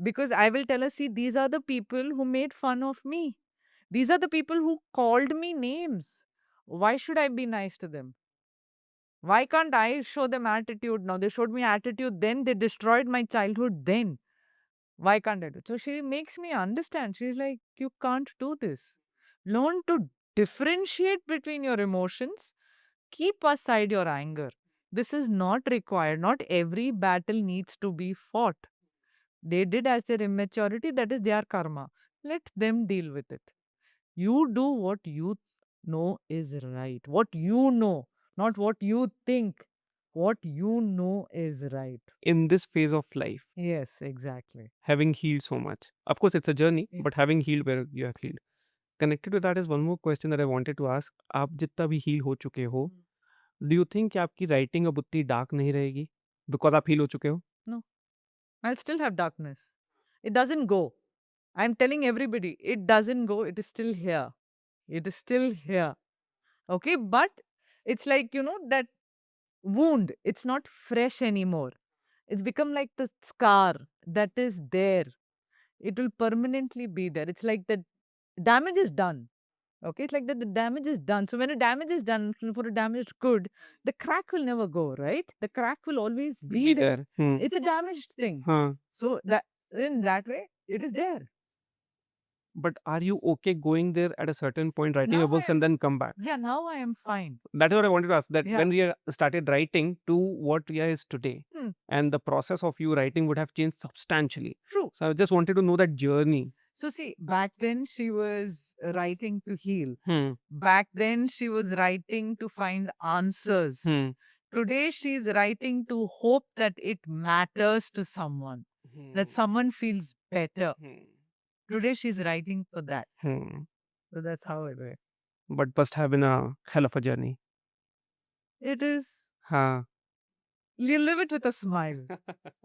Because I will tell her, see, these are the people who made fun of me. These are the people who called me names. Why should I be nice to them? Why can't I show them attitude now? They showed me attitude then, they destroyed my childhood then. Why can't I do it? So she makes me understand. She's like, you can't do this. Learn to differentiate between your emotions. Keep aside your anger. This is not required. Not every battle needs to be fought. They did as their immaturity, that is their karma. Let them deal with it. You do what you know is right. What you know, not what you think. What you know is right. in this phase of life, Yes, exactly. having healed so much. Of course, it's a journey, Yeah. but having healed where you have healed, connected to that is one more question that I wanted to ask. आप जितना भी heal हो चुके हो, do you think कि आपकी writing अब उतनी dark नहीं रहेगी? Because आप heal हो चुके हो? No, I'll still have darkness. It doesn't go. I'm telling everybody, it doesn't go. It is still here. It is still here. Okay, but it's like, that wound. It's not fresh anymore. It's become like the scar that is there. It will permanently be there. It's like the damage is done. Okay, it's like that the damage is done. So when a damage is done for a damaged good, the crack will never go, right? The crack will always be there. It's a damaged thing. हाँ. So that in that way, it is there. But are you okay going there at a certain point, writing Now your books I and then come back? Yeah, now I am fine. That is what I wanted to ask. That Yeah. when we started writing to what Ria is today, and the process of you writing would have changed substantially. True. So I just wanted to know that journey. So see, back then she was writing to heal. Hmm. Back then she was writing to find answers. Hmm. Today she's writing to hope that it matters to someone, that someone feels better. Today she's writing for that. So that's how I do it. But must have been a hell of a journey. It is. हाँ. You live it with a smile.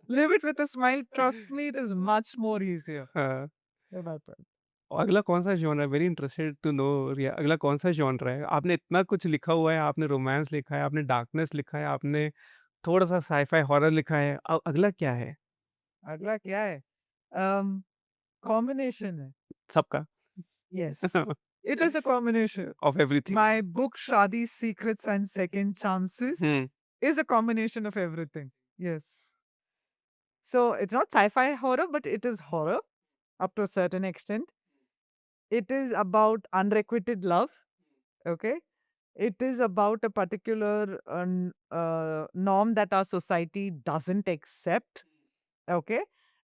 Live it with a smile. Trust me, it is much more easier. हाँ. Yeah, my friend. और अगला कौन सा genre है? Very interested to know रिया. अगला कौन सा जॉनर है? आपने इतना कुछ लिखा हुआ है. आपने रोमांस लिखा है, आपने डार्कनेस लिखा है, आपने थोड़ा सा साईफाई हॉरर लिखा है. अब अगला क्या है? अगला क्या है? Combination है. सबका. Yes. It is a combination. Of everything. My book Shadi's Secrets and Second Chances is a combination of everything. Yes. So it's not sci-fi horror, but it is horror up to a certain extent. It is about unrequited love. Okay. It is about a particular norm that our society doesn't accept. Okay.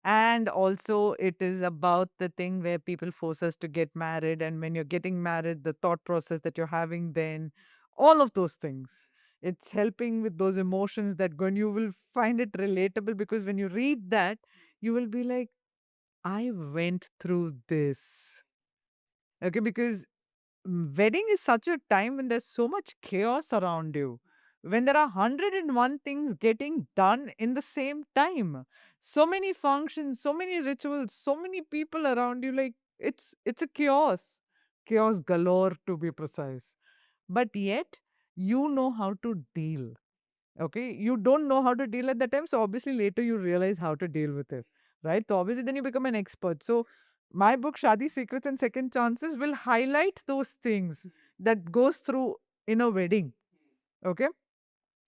And also, it is about the thing where people force us to get married. And when you're getting married, the thought process that you're having then, all of those things. It's helping with those emotions that when you will find it relatable because when you read that, you will be like, I went through this. Okay, because wedding is such a time when there's so much chaos around you. When there are 101 things getting done in the same time. So many functions, so many rituals, so many people around you. Like it's a chaos. Chaos galore to be precise. But yet you know how to deal. Okay. You don't know how to deal at that time. So obviously later you realize how to deal with it. Right? So obviously then you become an expert. So my book Shadi Secrets and Second Chances will highlight those things that goes through in a wedding. Okay.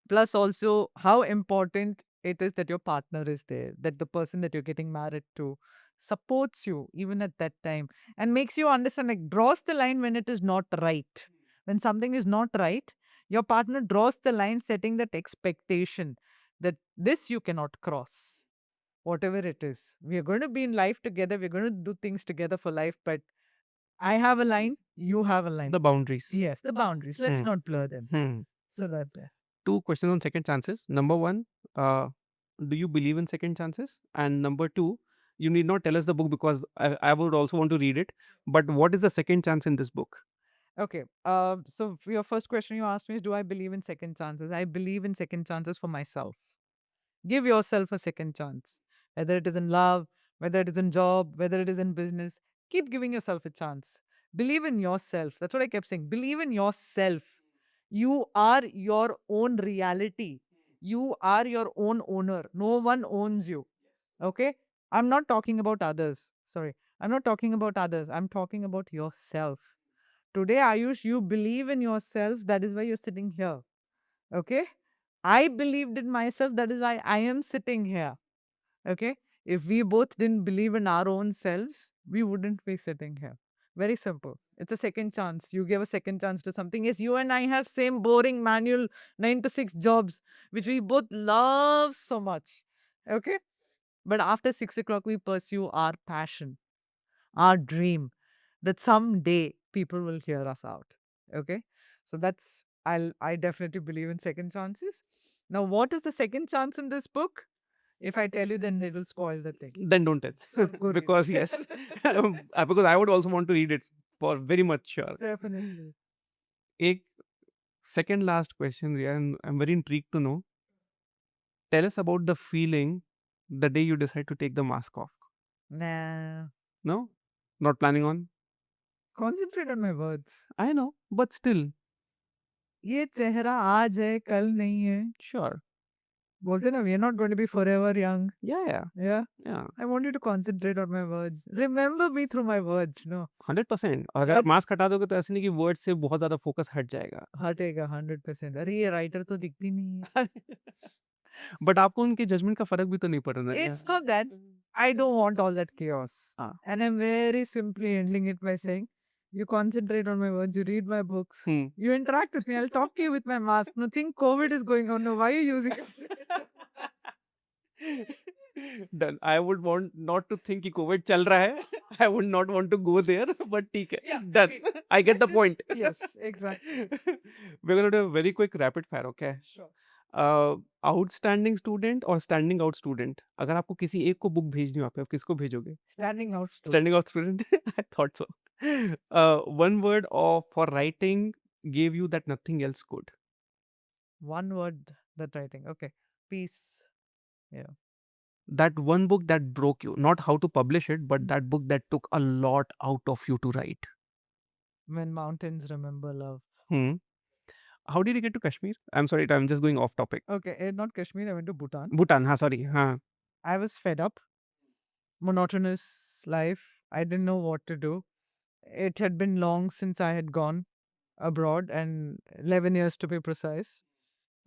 Plus also how important it is that your partner is there, that the person that you're getting married to supports you even at that time and makes you understand, like draws the line when it is not right. When something is not right, your partner draws the line, setting that expectation that this you cannot cross. Whatever it is, we are going to be in life together, we're going to do things together for life, but I have a line, you have a line. The boundaries. Yes, the boundaries. Let's not blur them. So that there. 2 questions on second chances. Number 1, do you believe in second chances? And number 2, you need not tell us the book because I would also want to read it. But what is the second chance in this book? Okay. So for your first question you asked me is, do I believe in second chances? I believe in second chances for myself. Give yourself a second chance. Whether it is in love, whether it is in job, whether it is in business, keep giving yourself a chance. Believe in yourself. That's what I kept saying. Believe in yourself. You are your own reality. You are your own owner. No one owns you. Okay? I'm not talking about others. Sorry. I'm not talking about others. I'm talking about yourself. Today, Ayush, you believe in yourself. That is why you're sitting here. Okay? I believed in myself. That is why I am sitting here. Okay? If we both didn't believe in our own selves, we wouldn't be sitting here. Very simple. It's a second chance. You give a second chance to something. Yes, you and I have same boring manual 9 to 6 jobs, which we both love so much. Okay? But after 6 o'clock, we pursue our passion, our dream, that someday people will hear us out. Okay? So that's I definitely believe in second chances. Now, what is the second chance in this book? If I tell you, then it will spoil the thing. Then don't tell. So go read Because it. yes, because I would also want to read it. for very much sure. Definitely. एक second last question, Riya, and I'm very intrigued to know. Tell us about the feeling the day you decide to take the mask off. Nah. No? Not planning on? Concentrate on my words. I know, but still. ये चेहरा आज है कल नहीं है. Sure. बोलते ना, we are not going to be forever young. Yeah. Yeah. I want you to concentrate on my words. Remember me through my words. No. 100%. अगर अब मास्क हटा दोगे तो ऐसे नहीं कि वर्ड से बहुत ज्यादा फोकस हट जाएगा. हटेगा 100%. अरे ये राइटर तो दिखती नहीं है. बट आपको उनके जजमेंट का फर्क भी तो नहीं पड़ रहा है. It's not that. I don't want all that chaos. हाँ. And I'm very simply ending it by saying, you concentrate on my words, you read my books, you interact with me, I'll talk to you with my mask. Nothing COVID is going on. No, why are you using it? Done. I would want not to think कि COVID चल रहा है. I would not want to go there, but ठीक है. Yeah, Done. okay. I get the point. Yes, exactly. We're going to do a very quick rapid fire, okay? Sure. Outstanding student और standing out student, अगर आपको किसी एक को book भेजनी हो, आप किसको भेजोगे? Standing out. Standing out student. I thought so. One word of for writing gave you that nothing else could. One word that writing. Okay. Peace. Yeah. That one book that broke you, not how to publish it, but that book that took a lot out of you to write. When mountains remember love. How did you get to Kashmir? I'm sorry, I'm just going off topic. Okay, not Kashmir, I went to Bhutan. Bhutan, sorry. I was fed up. Monotonous life. I didn't know what to do. It had been long since I had gone abroad, and 11 years to be precise.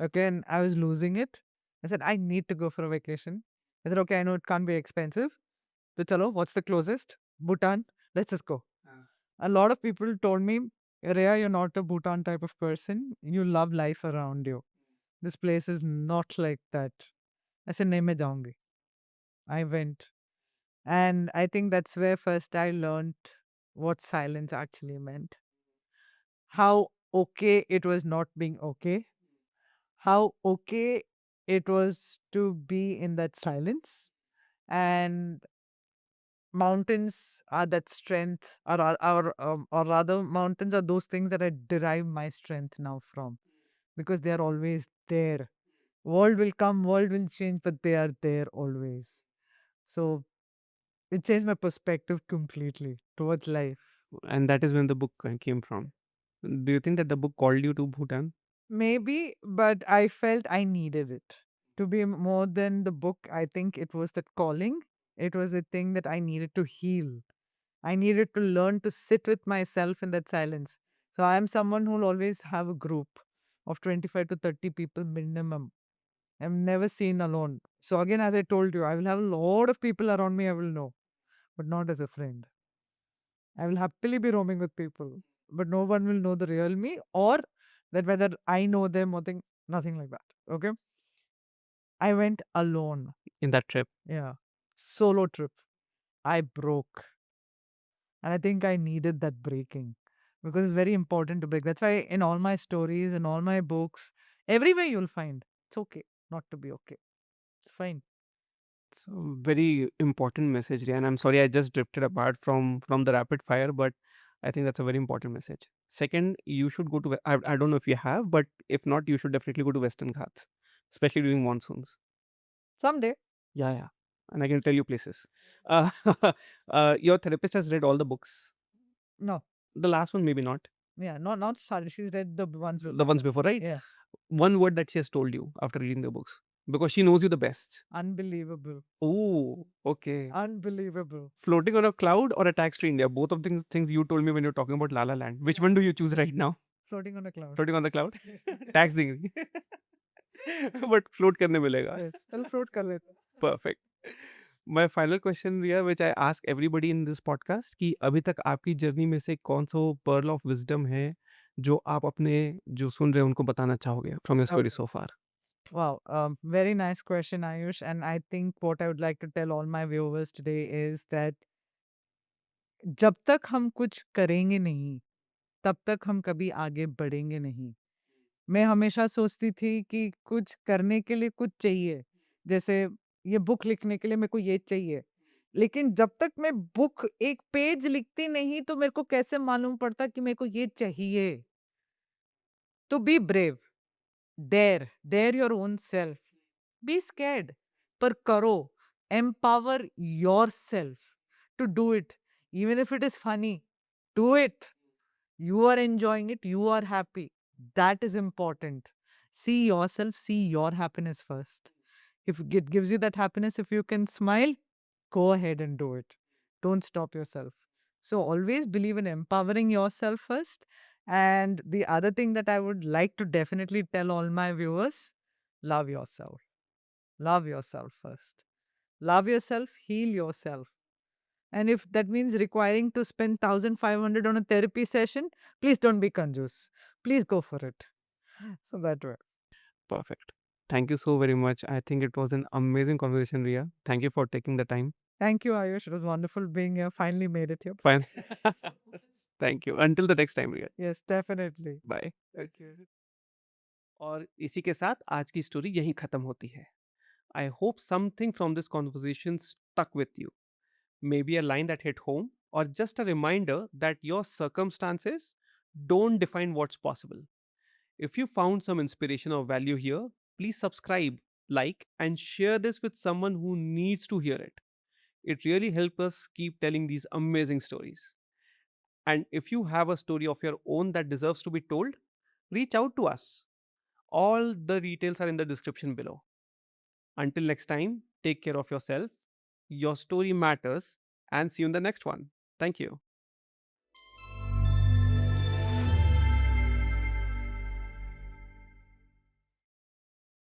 Okay, and I was losing it. I said, I need to go for a vacation. I said, okay, I know it can't be expensive. So, chalo, what's the closest? Bhutan. Let's just go. A lot of people told me, Rhea, you're not a Bhutan type of person. You love life around you. This place is not like that. I said, nahi, main jaungi. I went. And I think that's where first I learned what silence actually meant. How okay it was not being okay. How okay it was to be in that silence. And mountains are that strength, or rather, mountains are those things that I derive my strength now from, because they are always there. World will come, world will change, but they are there always. So it changed my perspective completely towards life. And that is when the book came from. Do you think that the book called you to Bhutan? Maybe, but I felt I needed it to be more than the book. I think it was that calling. It was a thing that I needed to heal. I needed to learn to sit with myself in that silence. So I am someone who will always have a group of 25 to 30 people minimum. I'm never seen alone. So again, as I told you, I will have a lot of people around me I will know, but not as a friend. I will happily be roaming with people, but no one will know the real me, or that whether I know them or thing, nothing like that. Okay. I went alone. In that trip? Yeah. Solo trip. I broke. And I think I needed that breaking, because it's very important to break. That's why in all my stories, in all my books, everywhere you'll find it's okay not to be okay. It's fine. It's a very important message, Rian. I'm sorry I just drifted apart from the rapid fire, but I think that's a very important message. Second, you should go to, I don't know if you have, but if not, you should definitely go to Western Ghats, especially during monsoons. Someday. Yeah. And I can tell you places. Uh, your therapist has read all the books. No. The last one, maybe not. Yeah. Not Shadi. She's read the ones before. The ones before, right? Yeah. One word that she has told you after reading the books, because she knows you the best. Unbelievable. Oh, okay. Unbelievable. Floating on a cloud or a tax free India? Both of the things you told me when you're talking about La La Land. Which one do you choose right now? Floating on a cloud. Floating on the cloud? Tax देंगे. But float करने मिलेगा. Yes. चलो float कर लेते हैं. Perfect. My final question, Riya, which I ask everybody in this podcast, कि अभी तक आपकी जर्नी में से कौन सा pearl of wisdom है जो आप अपने जो सुन रहे हैं उनको बताना चाहोगे from your story so far? Wow, very nice question, Ayush. And I think what I would like to tell all my viewers today is that जब तक हम कुछ करेंगे नहीं, तब तक हम कभी आगे बढ़ेंगे नहीं. मैं हमेशा सोचती थी कि कुछ करने के लिए कुछ चाहिए. जैसे ये बुक लिखने के लिए मेरे को ये चाहिए. लेकिन जब तक मैं बुक एक पेज लिखती नहीं तो मेरे को कैसे मालूम पड़ता कि मेरे को ये चाहिए? तो be brave, dare your own self, be scared पर करो, empower yourself to do it, even if it is funny, do it. You are enjoying it, you are happy. That is important. See yourself, see your happiness first. If it gives you that happiness, if you can smile, go ahead and do it. Don't stop yourself. So always believe in empowering yourself first. And the other thing that I would like to definitely tell all my viewers, love yourself. Love yourself first. Love yourself, heal yourself. And if that means requiring to spend 1,500 on a therapy session, please don't be conjuice. Please go for it. So that way. Perfect. Thank you so very much. I think it was an amazing conversation, Ria. Thank you for taking the time. Thank you, Ayush. It was wonderful being here. Finally made it here. Fine. Thank you. Until the next time, Ria. Yes, definitely. Bye. और इसी के साथ आज की story यहीं खत्म होती है. I hope something from this conversation stuck with you. Maybe a line that hit home, or just a reminder that your circumstances don't define what's possible. If you found some inspiration or value here, please subscribe, like, and share this with someone who needs to hear it. It really helps us keep telling these amazing stories. And if you have a story of your own that deserves to be told, reach out to us. All the details are in the description below. Until next time, take care of yourself. Your story matters, and see you in the next one. Thank you.